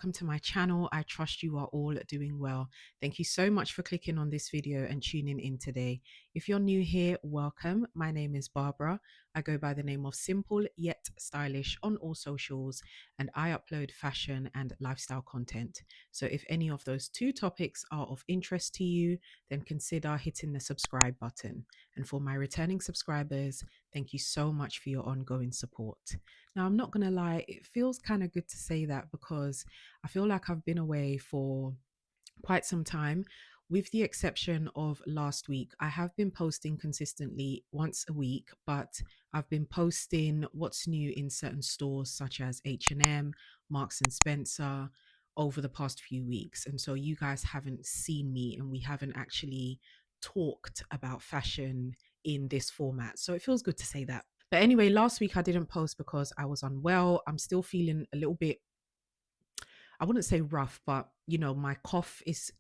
welcome to my channel. I trust you are all doing well. Thank you so much for clicking on this video and tuning in today. If you're new here, welcome. My name is Barbara. I go by the name of Simple Yet Stylish on all socials, and I upload fashion and lifestyle content. So if any of those two topics are of interest to you, then consider hitting the subscribe button. And for my returning subscribers, thank you so much for your ongoing support. Now, I'm not going to lie, it feels kind of good to say that because I feel like I've been away for quite some time. With the exception of last week, I have been posting consistently once a week, but I've been posting what's new in certain stores such as H&M, Marks and Spencer over the past few weeks. And so you guys haven't seen me and we haven't actually talked about fashion in this format. So it feels good to say that. But anyway, last week I didn't post because I was unwell. I'm still feeling a little bit, I wouldn't say rough, but my cough is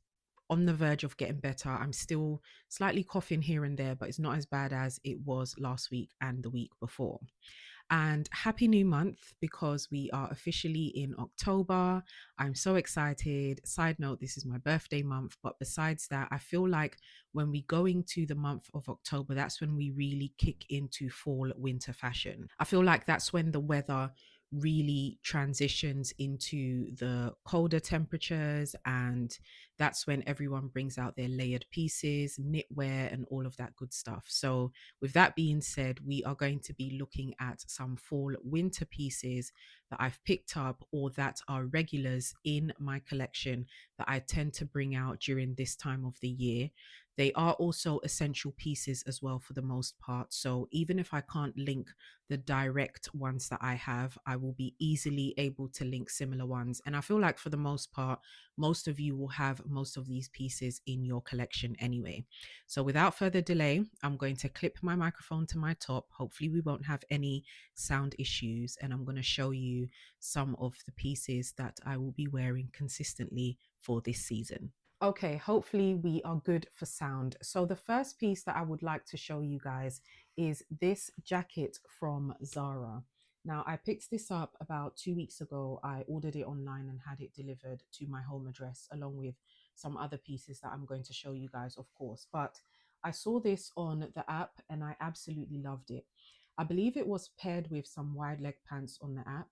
on the verge of getting better. I'm still slightly coughing here and there, but it's not as bad as it was last week and the week before. And happy new month because we are officially in October. I'm so excited. Side note, this is my birthday month. But besides that, I feel like when we go into the month of October, that's when we really kick into fall winter fashion. I feel like that's when the weather really transitions into the colder temperatures, and that's when everyone brings out their layered pieces, knitwear, and all of that good stuff. So with that being said, we are going to be looking at some fall winter pieces that I've picked up or that are regulars in my collection that I tend to bring out during this time of the year. They are also essential pieces as well for the most part. So even if I can't link the direct ones that I have, I will be easily able to link similar ones. And I feel like for the most part, most of you will have most of these pieces in your collection anyway. So without further delay, I'm going to clip my microphone to my top. Hopefully we won't have any sound issues. And I'm going to show you some of the pieces that I will be wearing consistently for this season. Okay, hopefully we are good for sound. So the first piece that I would like to show you guys is this jacket from Zara. Now, I picked this up about 2 weeks ago. I ordered it online and had it delivered to my home address along with some other pieces that I'm going to show you guys, of course. But I saw this on the app and I absolutely loved it. I believe it was paired with some wide leg pants on the app.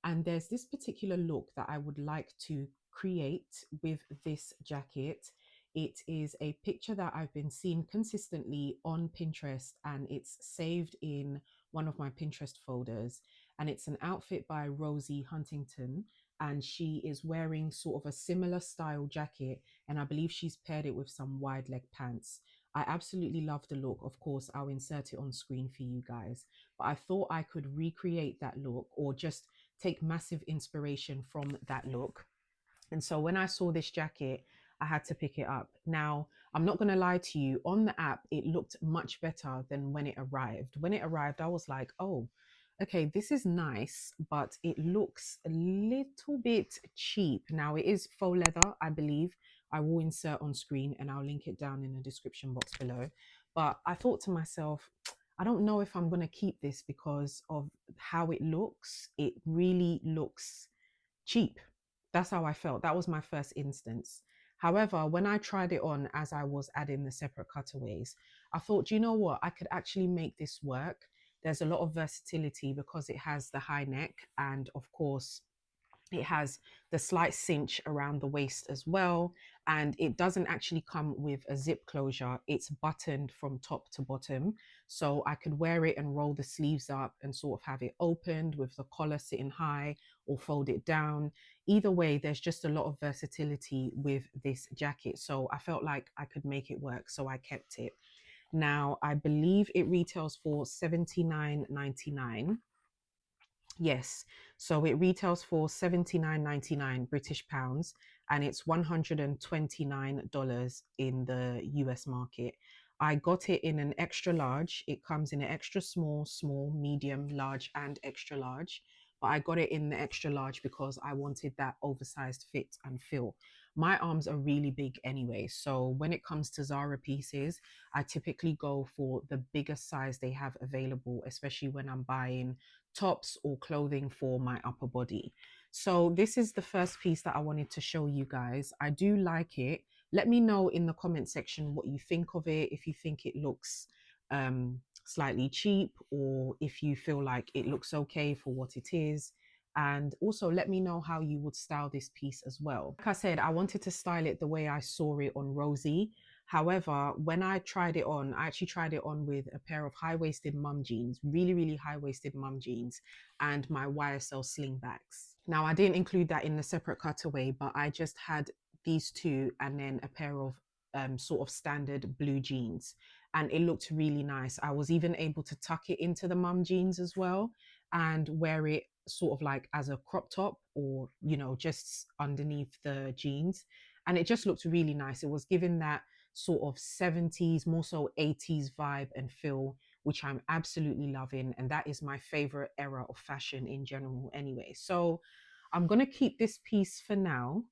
And there's this particular look that I would like to create with this jacket. It is a picture that I've been seeing consistently on Pinterest and it's saved in one of my Pinterest folders. And it's an outfit by Rosie Huntington. And she is wearing sort of a similar style jacket. And I believe she's paired it with some wide leg pants. I absolutely love the look. Of course, I'll insert it on screen for you guys. But I thought I could recreate that look or just take massive inspiration from that look. And so when I saw this jacket, I had to pick it up. Now, I'm not going to lie to you, on the app, it looked much better than when it arrived. When it arrived, I was like, oh, okay, this is nice, but it looks a little bit cheap. Now, it is faux leather, I believe. I will insert on screen and I'll link it down in the description box below. But I thought to myself, I don't know if I'm going to keep this because of how it looks. It really looks cheap. That's how I felt. That was my first instance. However, when I tried it on as I was adding the separate cutaways, I thought, you know what, I could actually make this work. There's a lot of versatility because it has the high neck and of course it has the slight cinch around the waist as well. And it doesn't actually come with a zip closure. It's buttoned from top to bottom. So I could wear it and roll the sleeves up and sort of have it opened with the collar sitting high or fold it down. Either way, there's just a lot of versatility with this jacket. So I felt like I could make it work. So I kept it. Now, I believe it retails for $79.99. Yes, so it retails for 79.99 British pounds and it's $129 in the US market. I got it in an extra large. It comes in an extra small, small, medium, large, and extra large. But I got it in the extra large because I wanted that oversized fit and feel. My arms are really big anyway. So when it comes to Zara pieces, I typically go for the biggest size they have available, especially when I'm buying tops or clothing for my upper body. So this is the first piece that I wanted to show you guys. I do like it. Let me know in the comment section what you think of it, if you think it looks slightly cheap, or if you feel like it looks okay for what it is. And also let me know how you would style this piece as well. Like I said, I wanted to style it the way I saw it on Rosie. However, when I tried it on, I actually tried it on with a pair of high-waisted mum jeans, really, really high-waisted mum jeans, and my YSL slingbacks. Now, I didn't include that in the separate cutaway, but I just had these two and then a pair of sort of standard blue jeans, and it looked really nice. I was even able to tuck it into the mum jeans as well and wear it sort of like as a crop top, or just underneath the jeans, and it just looked really nice. It was giving that sort of 70s, more so 80s vibe and feel, which I'm absolutely loving. And that is my favorite era of fashion in general anyway. So I'm going to keep this piece for now.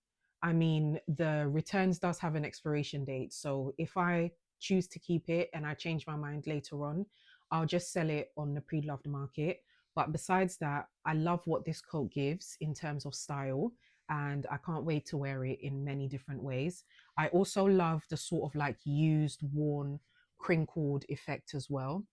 I mean, the returns does have an expiration date. So if I choose to keep it and I change my mind later on, I'll just sell it on the pre-loved market. But besides that, I love what this coat gives in terms of style, and I can't wait to wear it in many different ways. I also love the sort of like used, worn, crinkled effect as well.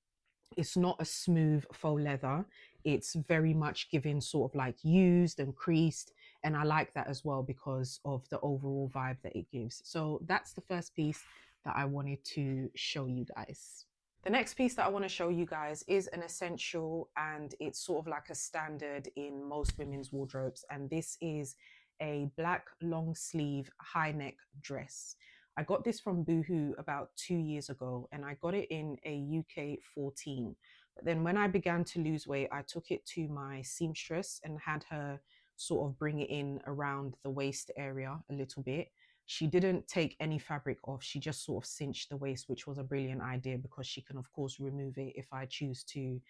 It's not a smooth faux leather. It's very much given sort of like used and creased. And I like that as well because of the overall vibe that it gives. So that's the first piece that I wanted to show you guys. The next piece that I want to show you guys is an essential, and it's sort of like a standard in most women's wardrobes. And this is a black long sleeve high neck dress. I got this from Boohoo about 2 years ago, and I got it in a UK 14. But then when I began to lose weight, I took it to my seamstress and had her sort of bring it in around the waist area a little bit. She didn't take any fabric off. She just sort of cinched the waist, which was a brilliant idea because she can, of course, remove it if I choose to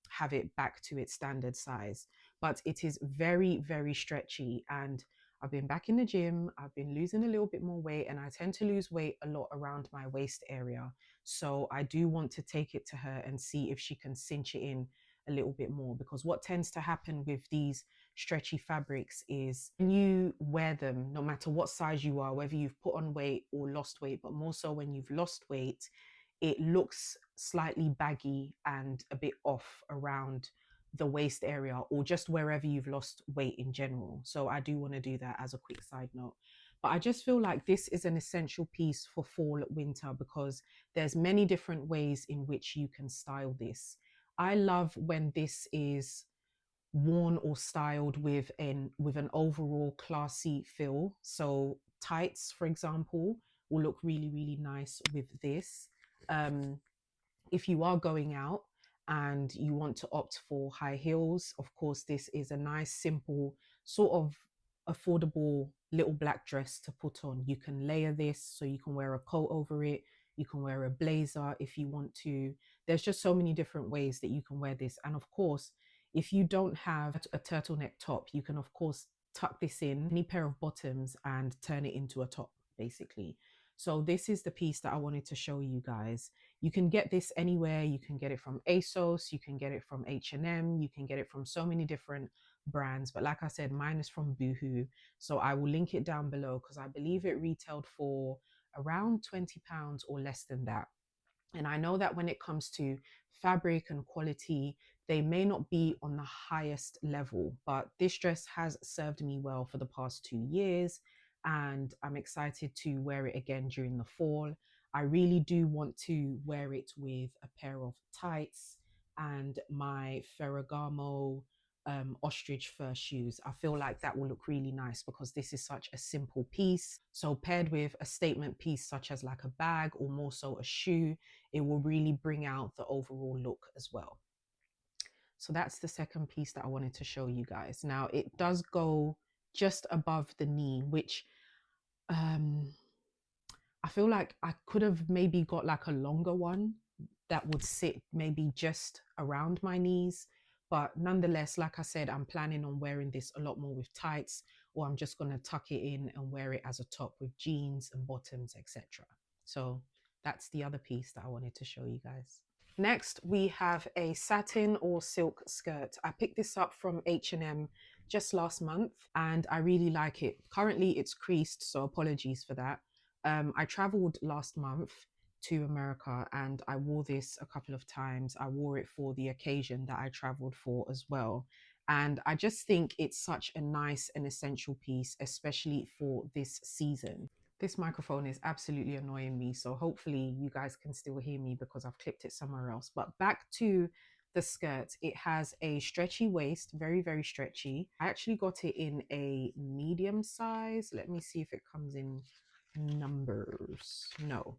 have it back to its standard size. But it is very, very stretchy. And I've been back in the gym. I've been losing a little bit more weight, and I tend to lose weight a lot around my waist area. So I do want to take it to her and see if she can cinch it in a little bit more, because what tends to happen with these stretchy fabrics is when you wear them, no matter what size you are, whether you've put on weight or lost weight, but more so when you've lost weight, it looks slightly baggy and a bit off around the waist area, or just wherever you've lost weight in general. So I do want to do that as a quick side note. But I just feel like this is an essential piece for fall winter, because there's many different ways in which you can style this. I love when this is worn or styled with an overall classy feel. So tights, for example, will look really, really nice with this. Um, if you are going out and you want to opt for high heels, of course, this is a nice, simple, sort of affordable little black dress to put on. You can layer this, so you can wear a coat over it. You can wear a blazer if you want to. There's just so many different ways that you can wear this. And of course, if you don't have a turtleneck top, you can, of course, tuck this in any pair of bottoms and turn it into a top, basically. So this is the piece that I wanted to show you guys. You can get this anywhere. You can get it from Asos, you can get it from H&M, you can get it from so many different brands. But like I said, mine is from Boohoo. So I will link it down below, because I believe it retailed for around £20 or less than that. And I know that when it comes to fabric and quality, they may not be on the highest level, but this dress has served me well for the past 2 years, and I'm excited to wear it again during the fall. I really do want to wear it with a pair of tights and my Ferragamo ostrich fur shoes. I feel like that will look really nice because this is such a simple piece. So paired with a statement piece such as like a bag or more so a shoe, it will really bring out the overall look as well. So that's the second piece that I wanted to show you guys. Now it does go just above the knee, which um I feel like I could have maybe got like a longer one that would sit maybe just around my knees. But nonetheless, like I said, I'm planning on wearing this a lot more with tights, or I'm just going to tuck it in and wear it as a top with jeans and bottoms, etc. So that's the other piece that I wanted to show you guys. Next, we have a satin or silk skirt. I picked this up from H&M just last month and I really like it. Currently, it's creased, so apologies for that. I traveled last month to America and I wore this a couple of times. I wore it for the occasion that I traveled for as well. And I just think it's such a nice and essential piece, especially for this season. This microphone is absolutely annoying me, so hopefully you guys can still hear me because I've clipped it somewhere else. But back to the skirt, it has a stretchy waist, very, very stretchy. I actually got it in a medium size. Let me see if it comes in numbers. No,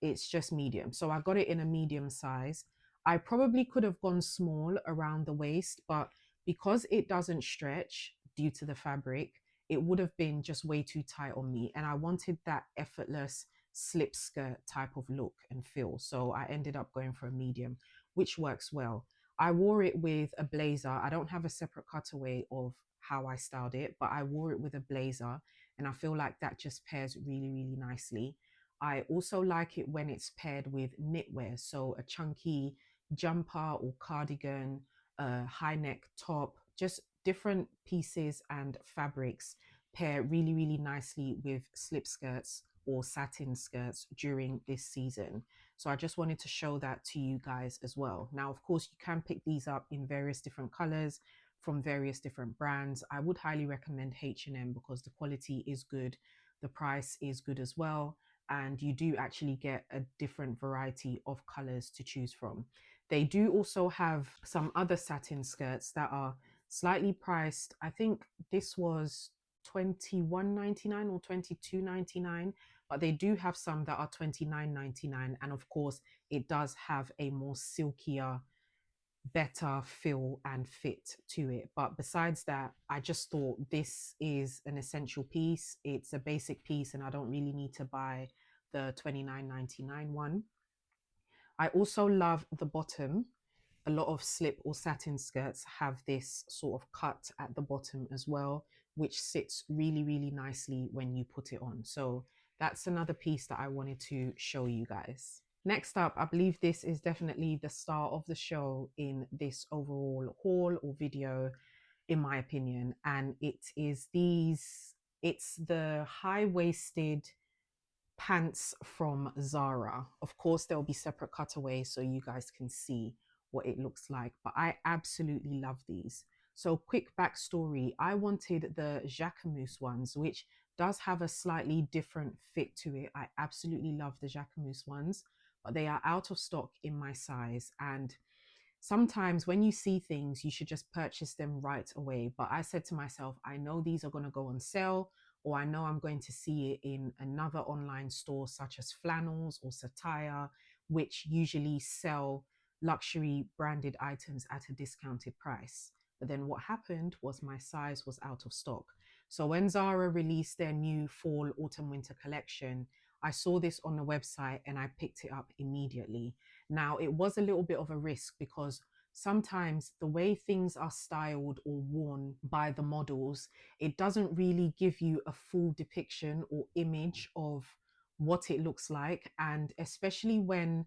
it's just medium. So I got it in a medium size. I probably could have gone small around the waist, but because it doesn't stretch due to the fabric, it would have been just way too tight on me. And I wanted that effortless slip skirt type of look and feel. So I ended up going for a medium, which works well. I wore it with a blazer. I don't have a separate cutaway of how I styled it, but I wore it with a blazer. And I feel like that just pairs really, really nicely. I also like it when it's paired with knitwear, so a chunky jumper or cardigan, a high neck top, just different pieces and fabrics pair really, really nicely with slip skirts or satin skirts during this season. So I just wanted to show that to you guys as well. Now, of course, you can pick these up in various different colors from various different brands. I would highly recommend H&M because the quality is good, the price is good as well, and you do actually get a different variety of colors to choose from. They do also have some other satin skirts that are slightly priced. I think this was 21.99 or 22.99, but they do have some that are 29.99, and of course it does have a more silkier, better feel and fit to it. But besides that, I just thought this is an essential piece. It's a basic piece and I don't really need to buy the 29.99 one. I also love the bottom. A lot of slip or satin skirts have this sort of cut at the bottom as well, which sits really, really nicely when you put it on. So that's another piece that I wanted to show you guys. Next up, I believe this is definitely the star of the show in this overall haul or video, in my opinion. And it's the high-waisted pants from Zara. Of course, there'll be separate cutaways so you guys can see what it looks like, but I absolutely love these. So quick backstory, I wanted the Jacquemus ones, which does have a slightly different fit to it. I absolutely love the Jacquemus ones, but they are out of stock in my size. And sometimes when you see things, you should just purchase them right away. But I said to myself, I know these are going to go on sale, or I know I'm going to see it in another online store such as Flannels or Satire, which usually sell luxury branded items at a discounted price. But then what happened was my size was out of stock. So when Zara released their new fall, autumn, winter collection, I saw this on the website and I picked it up immediately. Now, it was a little bit of a risk because sometimes the way things are styled or worn by the models, it doesn't really give you a full depiction or image of what it looks like. And especially when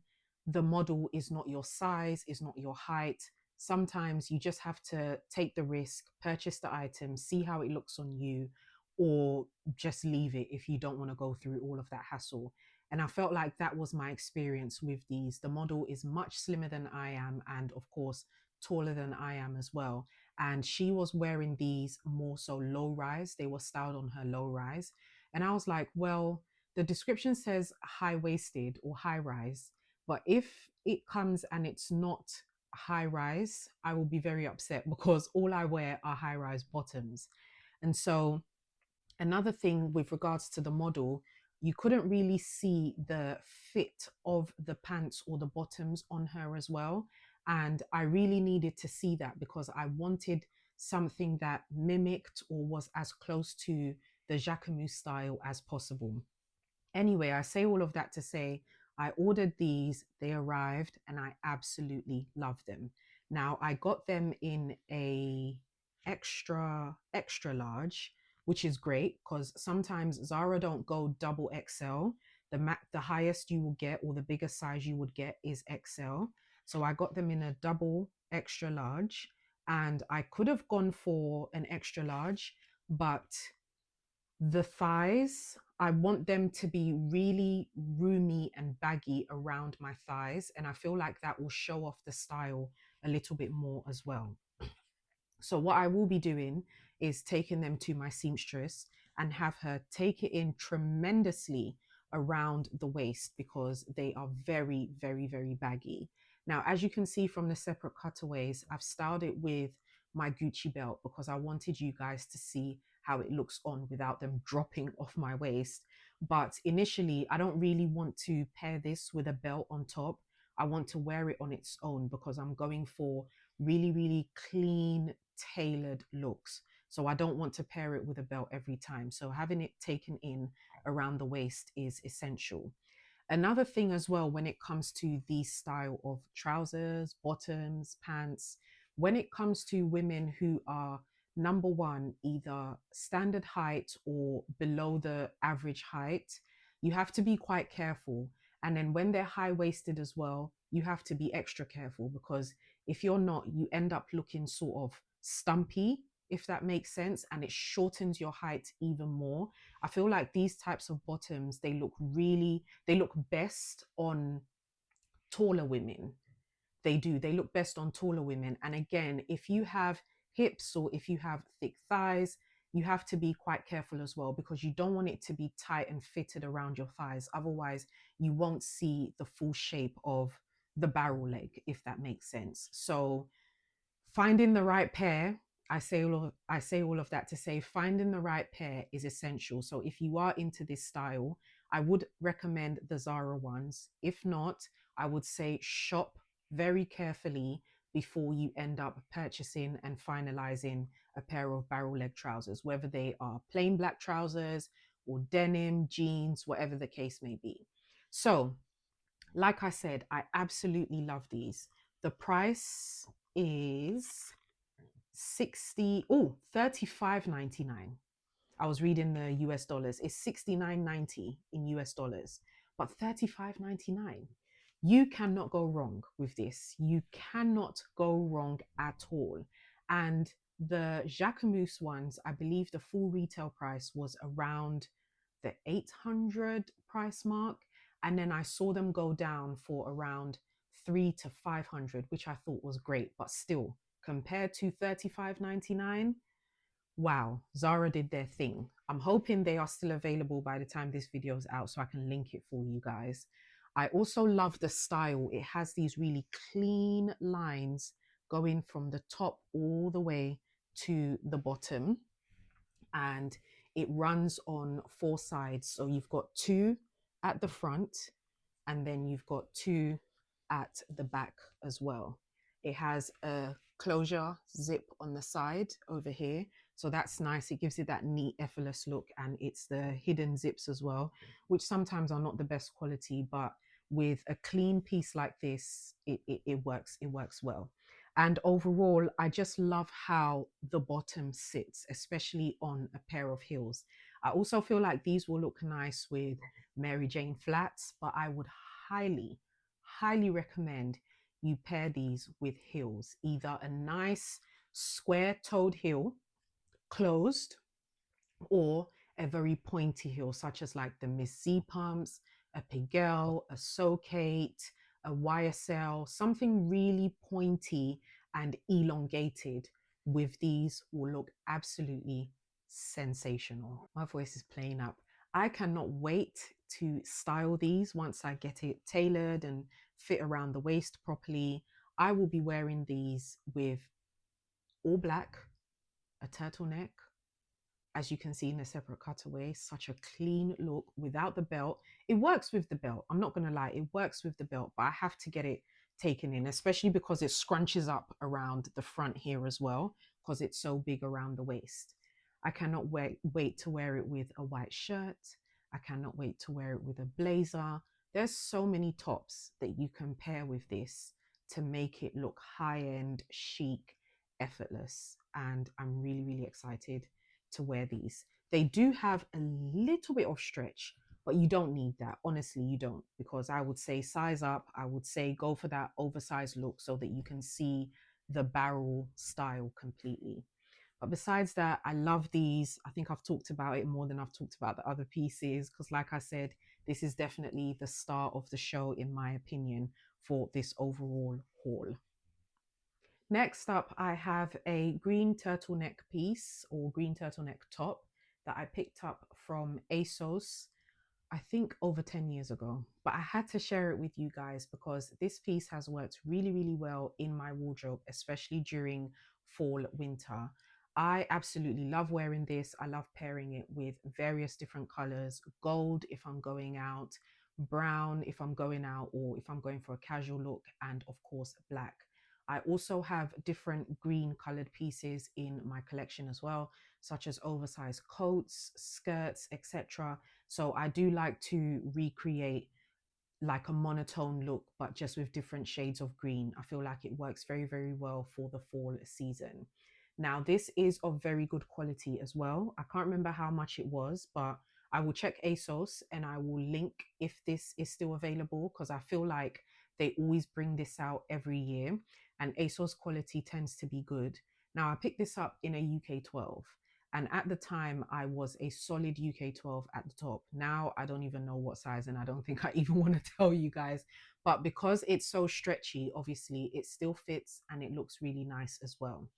the model is not your size, is not your height, sometimes you just have to take the risk, purchase the item, see how it looks on you, or just leave it if you don't want to go through all of that hassle. And I felt like that was my experience with these. The model is much slimmer than I am, and of course, taller than I am as well. And she was wearing these more so low rise. They were styled on her low rise. And I was like, well, the description says high waisted or high rise. But if it comes and it's not high rise, I will be very upset because all I wear are high rise bottoms. And so another thing with regards to the model, you couldn't really see the fit of the pants or the bottoms on her as well. And I really needed to see that because I wanted something that mimicked or was as close to the Jacquemus style as possible. Anyway, I say all of that to say I ordered these, they arrived, and I absolutely love them. Now, I got them in a extra large, which is great because sometimes Zara don't go double XL. The highest you will get or the biggest size you would get is XL. So I got them in a double extra large, and I could have gone for an extra large, but the thighs, I want them to be really roomy and baggy around my thighs. And I feel like that will show off the style a little bit more as well. So what I will be doing is taking them to my seamstress and have her take it in tremendously around the waist because they are very, very, very baggy. Now, as you can see from the separate cutaways, I've styled it with my Gucci belt because I wanted you guys to see how it looks on without them dropping off my waist. But initially, I don't really want to pair this with a belt on top. I want to wear it on its own because I'm going for really, really clean, tailored looks. So I don't want to pair it with a belt every time. So having it taken in around the waist is essential. Another thing as well, when it comes to the style of trousers, bottoms, pants, when it comes to women who are number one, either standard height or below the average height, you have to be quite careful. And then when they're high waisted as well, you have to be extra careful because if you're not, you end up looking sort of stumpy, if that makes sense, and it shortens your height even more. I feel like these types of bottoms, they look best on taller women. They do. They look best on taller women. And again, if you have hips or if you have thick thighs, you have to be quite careful as well because you don't want it to be tight and fitted around your thighs. Otherwise, you won't see the full shape of the barrel leg, if that makes sense. So finding the right pair, I say all of that to say finding the right pair is essential. So if you are into this style, I would recommend the Zara ones. If not, I would say shop very carefully before you end up purchasing and finalizing a pair of barrel leg trousers, whether they are plain black trousers or denim, jeans, whatever the case may be. So, like I said, I absolutely love these. The price is 35.99. I was reading the US dollars. It's 69.90 in US dollars, but 35.99. You cannot go wrong with this. You cannot go wrong at all. And the Jacquemus ones, I believe the full retail price was around the 800 price mark. And then I saw them go down for around 3 to 500, which I thought was great, but still compared to 35.99, wow, Zara did their thing. I'm hoping they are still available by the time this video is out so I can link it for you guys. I also love the style. It has these really clean lines going from the top all the way to the bottom, and it runs on four sides. So you've got two at the front and then you've got two at the back as well. It has a closure zip on the side over here, so that's nice. It gives it that neat effortless look, and it's the hidden zips as well, which sometimes are not the best quality, but with a clean piece like this, it works well. And overall, I just love how the bottom sits, especially on a pair of heels. I also feel like these will look nice with Mary Jane flats, but I would highly, highly recommend you pair these with heels, either a nice square toed heel, closed, or a very pointy heel, such as like the Miss Z pumps, a Piguel, a Socate, a YSL, something really pointy and elongated with these will look absolutely sensational. My voice is playing up. I cannot wait to style these once I get it tailored and fit around the waist properly. I will be wearing these with all black, a turtleneck, as you can see in the separate cutaway, such a clean look without the belt. It works with the belt. I'm not going to lie, it works with the belt, but I have to get it taken in, especially because it scrunches up around the front here as well, because it's so big around the waist. I cannot wait to wear it with a white shirt. I cannot wait to wear it with a blazer. There's so many tops that you can pair with this to make it look high-end, chic, effortless. And I'm really, really excited to wear these. They do have a little bit of stretch but you don't need that. Honestly, you don't, because I would say size up. I would say go for that oversized look so that you can see the barrel style completely. But besides that, I love these. I think I've talked about it more than I've talked about the other pieces because, like I said, this is definitely the star of the show, in my opinion, for this overall haul. Next up, I have a green turtleneck piece or green turtleneck top that I picked up from Asos, I think over 10 years ago. But I had to share it with you guys because this piece has worked really, really well in my wardrobe, especially during fall, winter. I absolutely love wearing this. I love pairing it with various different colors: gold if I'm going out, brown if I'm going out, or if I'm going for a casual look, and of course, black. I also have different green colored pieces in my collection as well, such as oversized coats, skirts, etc. So I do like to recreate like a monotone look, but just with different shades of green. I feel like it works very, very well for the fall season. Now, this is of very good quality as well. I can't remember how much it was, but I will check ASOS and I will link if this is still available because I feel like they always bring this out every year and ASOS quality tends to be good. Now, I picked this up in a UK 12. And at the time, I was a solid UK 12 at the top. Now, I don't even know what size, and I don't think I even want to tell you guys. But because it's so stretchy, obviously, it still fits and it looks really nice as well.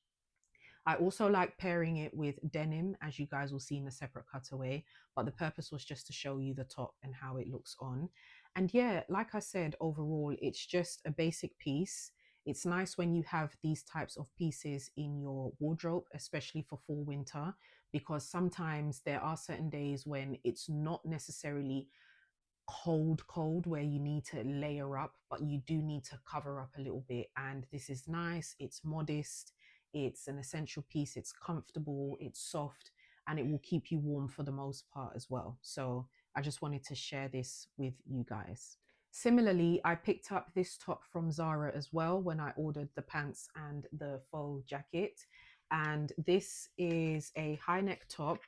I also like pairing it with denim, as you guys will see in a separate cutaway, but the purpose was just to show you the top and how it looks on. And yeah, like I said, overall, it's just a basic piece. It's nice when you have these types of pieces in your wardrobe, especially for fall winter, because sometimes there are certain days when it's not necessarily cold where you need to layer up, but you do need to cover up a little bit. And this is nice, it's modest, it's an essential piece, it's comfortable, it's soft, and it will keep you warm for the most part as well. So I just wanted to share this with you guys. Similarly, I picked up this top from Zara as well when I ordered the pants and the faux jacket. And this is a high neck top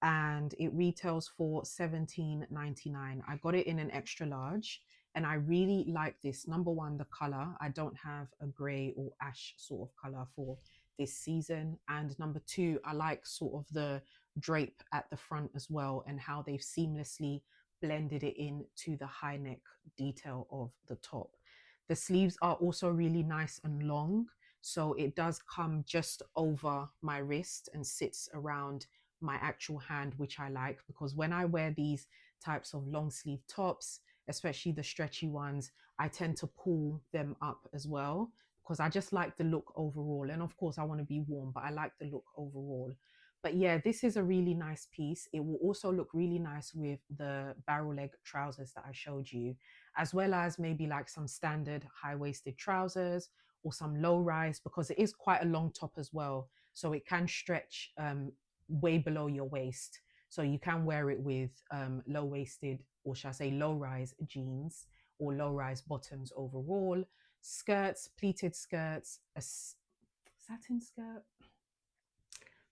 and it retails for 17.99. I got it in an extra large and I really like this. Number one, the color. I don't have a gray or ash sort of color for this season. And number two, I like sort of the drape at the front as well and how they've seamlessly blended it into the high neck detail of the top. The sleeves are also really nice and long. So it does come just over my wrist and sits around my actual hand, which I like because when I wear these types of long sleeve tops, especially the stretchy ones, I tend to pull them up as well because I just like the look overall. And of course, I want to be warm, but I like the look overall. But yeah, this is a really nice piece. It will also look really nice with the barrel leg trousers that I showed you, as well as maybe like some standard high waisted trousers or some low rise because it is quite a long top as well. So it can stretch way below your waist. So you can wear it with low waisted, or shall I say low rise jeans or low rise bottoms overall, skirts, pleated skirts, satin skirt.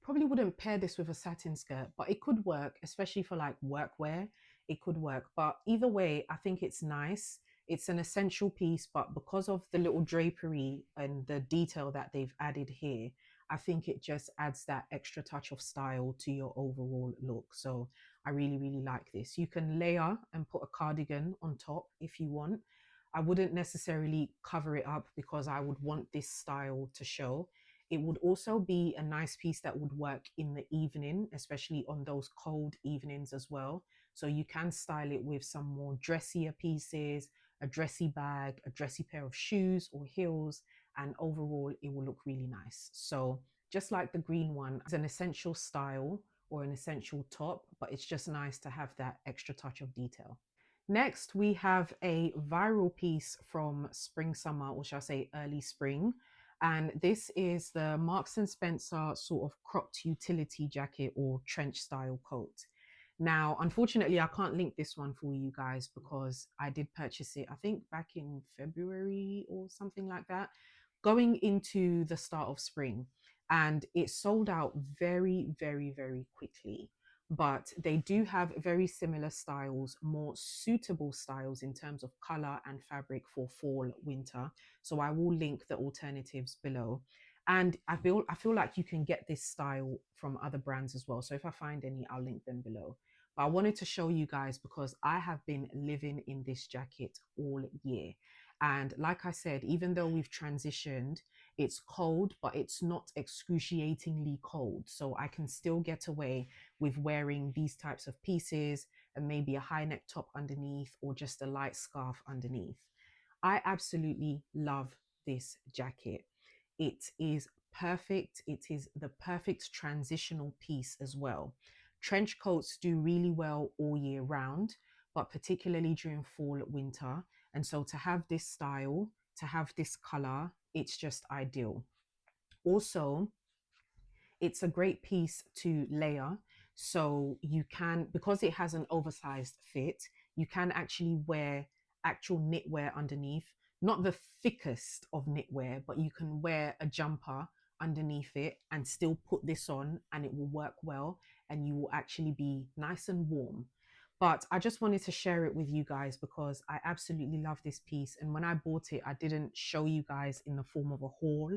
Probably wouldn't pair this with a satin skirt, but it could work, especially for like workwear. It could work. But either way, I think it's nice. It's an essential piece, but because of the little drapery and the detail that they've added here, I think it just adds that extra touch of style to your overall look. So I really, really like this. You can layer and put a cardigan on top if you want. I wouldn't necessarily cover it up because I would want this style to show. It would also be a nice piece that would work in the evening, especially on those cold evenings as well. So you can style it with some more dressier pieces, a dressy bag, a dressy pair of shoes or heels, and overall it will look really nice. So just like the green one, it's an essential style or an essential top, but it's just nice to have that extra touch of detail. Next, we have a viral piece from spring, summer, or shall I say early spring. And this is the Marks and Spencer sort of cropped utility jacket or trench style coat. Now, unfortunately, I can't link this one for you guys because I did purchase it, I think back in February or something like that, going into the start of spring. And it sold out very, very, very quickly. but they do have very similar styles, more suitable styles in terms of color and fabric for fall, winter. So I will link the alternatives below. And I feel like you can get this style from other brands as well. So if I find any, I'll link them below. But I wanted to show you guys because I have been living in this jacket all year. And like I said, even though we've transitioned, it's cold, but it's not excruciatingly cold. So I can still get away with wearing these types of pieces and maybe a high neck top underneath or just a light scarf underneath. I absolutely love this jacket. It is perfect. It is the perfect transitional piece as well. Trench coats do really well all year round, but particularly during fall, winter. And so to have this style, to have this color, it's just ideal. Also, it's a great piece to layer. So you can, because it has an oversized fit, you can actually wear actual knitwear underneath, not the thickest of knitwear, but you can wear a jumper underneath it and still put this on and it will work well and you will actually be nice and warm. But I just wanted to share it with you guys because I absolutely love this piece. And when I bought it, I didn't show you guys in the form of a haul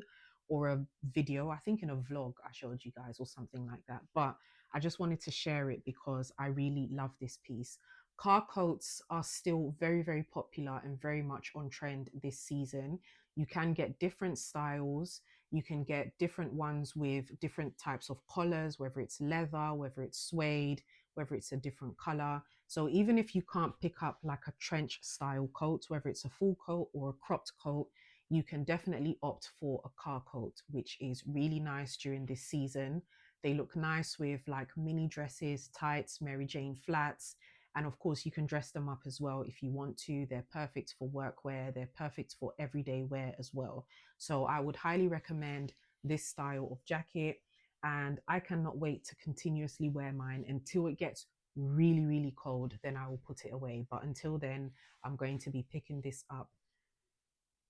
or a video. I think in a vlog I showed you guys or something like that. But I just wanted to share it because I really love this piece. Car coats are still very, very popular and very much on trend this season. You can get different styles. You can get different ones with different types of collars, whether it's leather, whether it's suede, whether it's a different color. So even if you can't pick up like a trench style coat, whether it's a full coat or a cropped coat, you can definitely opt for a car coat, which is really nice during this season. They look nice with like mini dresses, tights, Mary Jane flats. And of course, you can dress them up as well if you want to. They're perfect for workwear, they're perfect for everyday wear as well. So I would highly recommend this style of jacket. And I cannot wait to continuously wear mine until it gets really, really cold. Then I will put it away. But until then, I'm going to be picking this up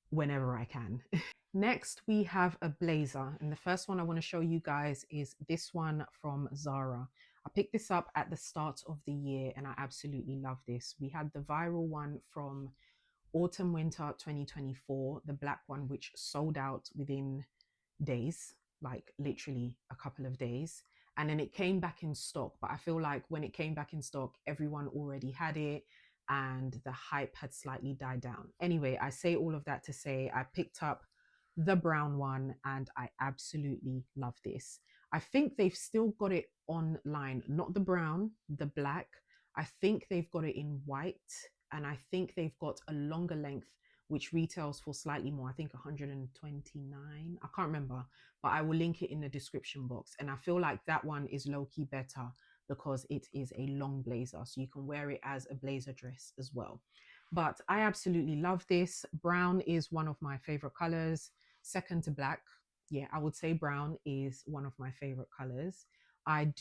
whenever I can. Next, we have a blazer. And the first one I want to show you guys is this one from Zara. I picked this up at the start of the year and I absolutely love this. We had the viral one from autumn winter 2024, the black one, which sold out within days, like literally a couple of days. And then it came back in stock. But I feel like when it came back in stock, everyone already had it and the hype had slightly died down. Anyway, I say all of that to say I picked up the brown one and I absolutely love this. I think they've still got it online, not the brown, the black. I think they've got it in white and I think they've got a longer length which retails for slightly more, I think 129. I can't remember, but I will link it in the description box. And I feel like that one is low-key better because it is a long blazer. So you can wear it as a blazer dress as well. But I absolutely love this. Brown is one of my favorite colors, second to black. Yeah, I would say brown is one of my favorite colors. I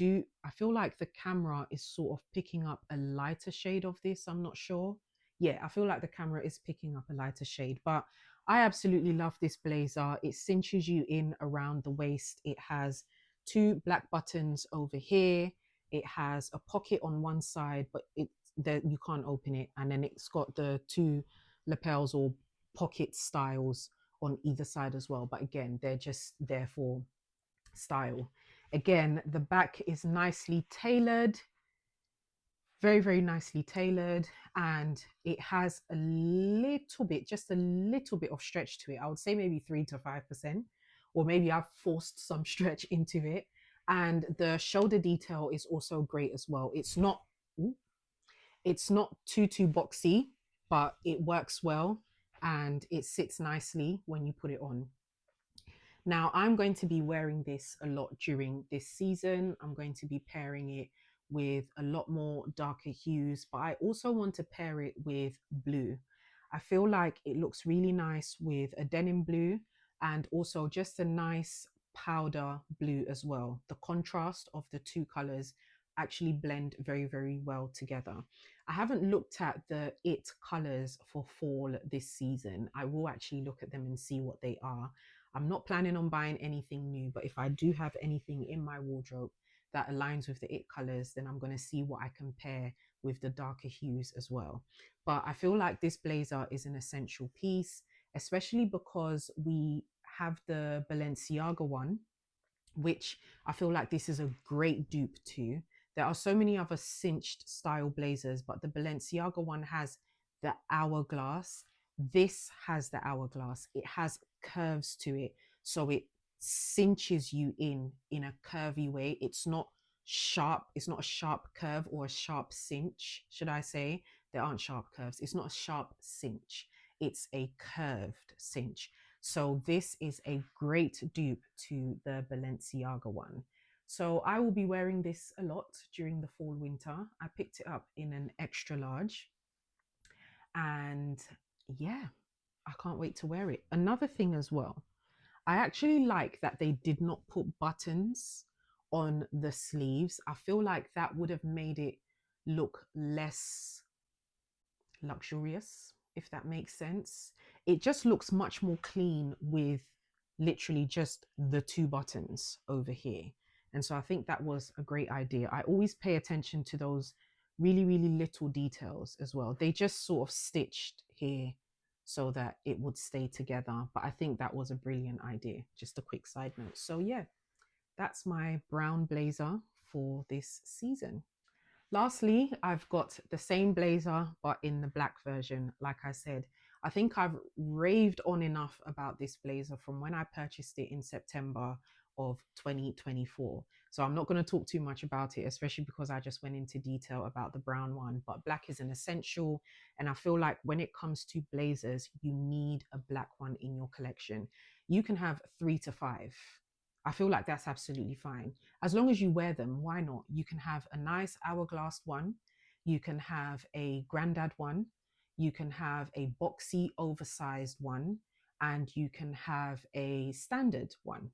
feel like the camera is sort of picking up a lighter shade of this. I'm not sure. Yeah, I feel like the camera is picking up a lighter shade, but I absolutely love this blazer. It cinches you in around the waist. It has two black buttons over here. It has a pocket on one side, but you can't open it. And then it's got the two lapels or pocket styles on either side as well. But again, they're just there for style. Again, the back is nicely tailored, very, very nicely tailored, and it has a little bit, just a little bit of stretch to it. I would say maybe 3 to 5%, or maybe I've forced some stretch into it. And the shoulder detail is also great as well. It's not too boxy, but it works well and it sits nicely when you put it on. Now, I'm going to be wearing this a lot during this season. I'm going to be pairing it with a lot more darker hues, but I also want to pair it with blue. I feel like it looks really nice with a denim blue and also just a nice powder blue as well. The contrast of the two colors actually blend very, very well together. I haven't looked at the it colors for fall this season. I will actually look at them and see what they are. I'm not planning on buying anything new, but if I do have anything in my wardrobe that aligns with the it colors, then I'm going to see what I compare with the darker hues as well. But I feel like this blazer is an essential piece, especially because we have the Balenciaga one, which I feel like this is a great dupe to. There are so many other cinched style blazers, but the Balenciaga one has the hourglass. This has the hourglass. It has curves to it, so it cinches you in a curvy way. It's not sharp. It's not a sharp curve or a sharp cinch, should I say? There aren't sharp curves. It's not a sharp cinch. It's a curved cinch. So this is a great dupe to the Balenciaga one. So I will be wearing this a lot during the fall winter. I picked it up in an extra large, and yeah, I can't wait to wear it. Another thing as well, I actually like that they did not put buttons on the sleeves. I feel like that would have made it look less luxurious, if that makes sense. It just looks much more clean with literally just the two buttons over here. And so I think that was a great idea. I always pay attention to those really, really little details as well. They just sort of stitched here so that it would stay together. But I think that was a brilliant idea. Just a quick side note. So yeah, that's my brown blazer for this season. Lastly, I've got the same blazer, but in the black version. Like I said, I think I've raved on enough about this blazer from when I purchased it in September of 2024. So I'm not going to talk too much about it, especially because I just went into detail about the brown one. But black is an essential. And I feel like when it comes to blazers, you need a black one in your collection. You can have 3 to 5. I feel like that's absolutely fine. As long as you wear them, why not? You can have a nice hourglass one. You can have a granddad one. You can have a boxy, oversized one. And you can have a standard one.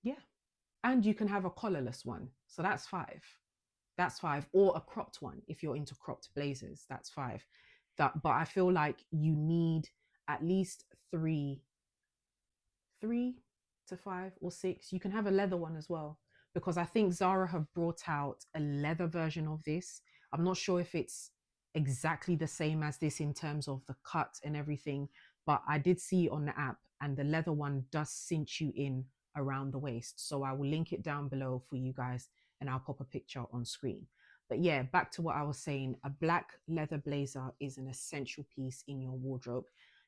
Yeah. And you can have a collarless one. So that's 5. That's 5. Or a cropped one. If you're into cropped blazers, that's 5. But I feel like you need at least 3 to 5 or 6. You can have a leather one as well, because I think Zara have brought out a leather version of this. I'm not sure if it's exactly the same as this in terms of the cut and everything, but I did see on the app, and the leather one does cinch you in around the waist. So I will link it down below for you guys, and I'll pop a picture on screen. But yeah, back to what I was saying, a black leather blazer is an essential piece in your wardrobe.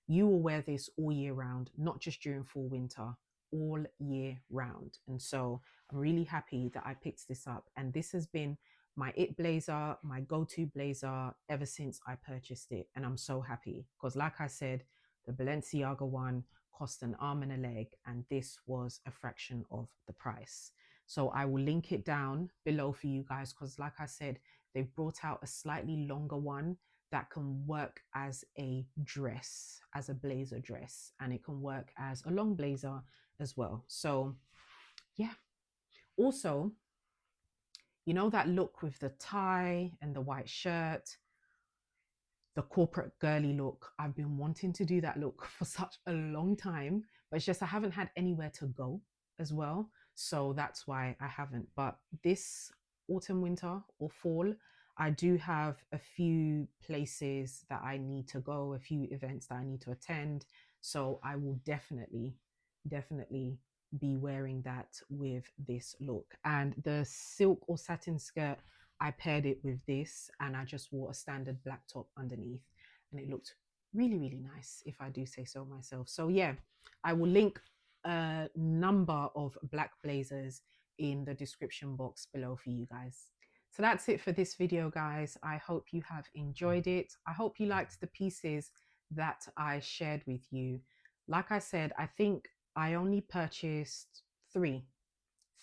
You will wear this all year round, not just during fall winter, all year round. And so I'm really happy that I picked this up. And this has been my it blazer, my go-to blazer ever since I purchased it. And I'm so happy because, like I said, the Balenciaga one cost an arm and a leg, and this was a fraction of the price. So I will link it down below for you guys because, like I said, they've brought out a slightly longer one that can work as a dress, as a blazer dress, and it can work as a long blazer as well. So yeah. Also, you know that look with the tie and the white shirt, the corporate girly look? I've been wanting to do that look for such a long time, but it's just I haven't had anywhere to go as well. So that's why I haven't. But this autumn, winter, or fall, I do have a few places that I need to go, a few events that I need to attend. So I will definitely be wearing that with this look. And the silk or satin skirt, I paired it with this, and I just wore a standard black top underneath, and it looked really, really nice, if I do say so myself. So yeah, I will link a number of black blazers in the description box below for you guys. So that's it for this video, guys. I hope you have enjoyed it. I hope you liked the pieces that I shared with you. Like I said, I think I only purchased 3.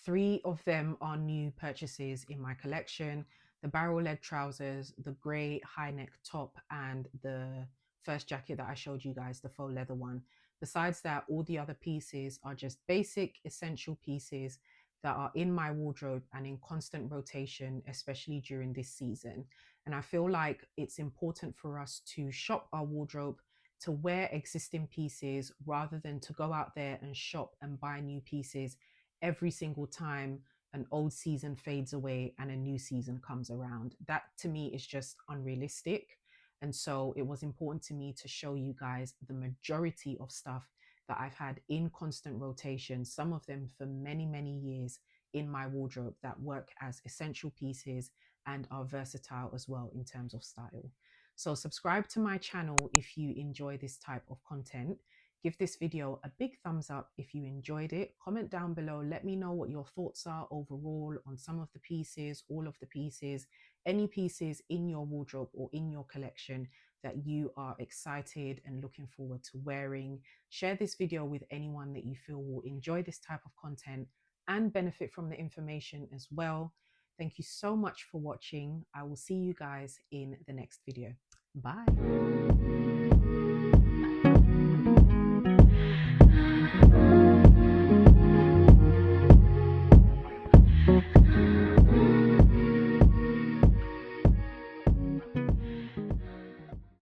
3 of them are new purchases in my collection: the barrel leg trousers, the grey high neck top, and the first jacket that I showed you guys, the faux leather one. Besides that, all the other pieces are just basic essential pieces that are in my wardrobe and in constant rotation, especially during this season. And I feel like it's important for us to shop our wardrobe, to wear existing pieces, rather than to go out there and shop and buy new pieces every single time an old season fades away and a new season comes around. That to me is just unrealistic. And so it was important to me to show you guys the majority of stuff that I've had in constant rotation, some of them for many, many years in my wardrobe, that work as essential pieces and are versatile as well in terms of style. So subscribe to my channel if you enjoy this type of content. Give this video a big thumbs up if you enjoyed it. Comment down below. Let me know what your thoughts are overall on some of the pieces, all of the pieces, any pieces in your wardrobe or in your collection that you are excited and looking forward to wearing. Share this video with anyone that you feel will enjoy this type of content and benefit from the information as well. Thank you so much for watching. I will see you guys in the next video. Bye.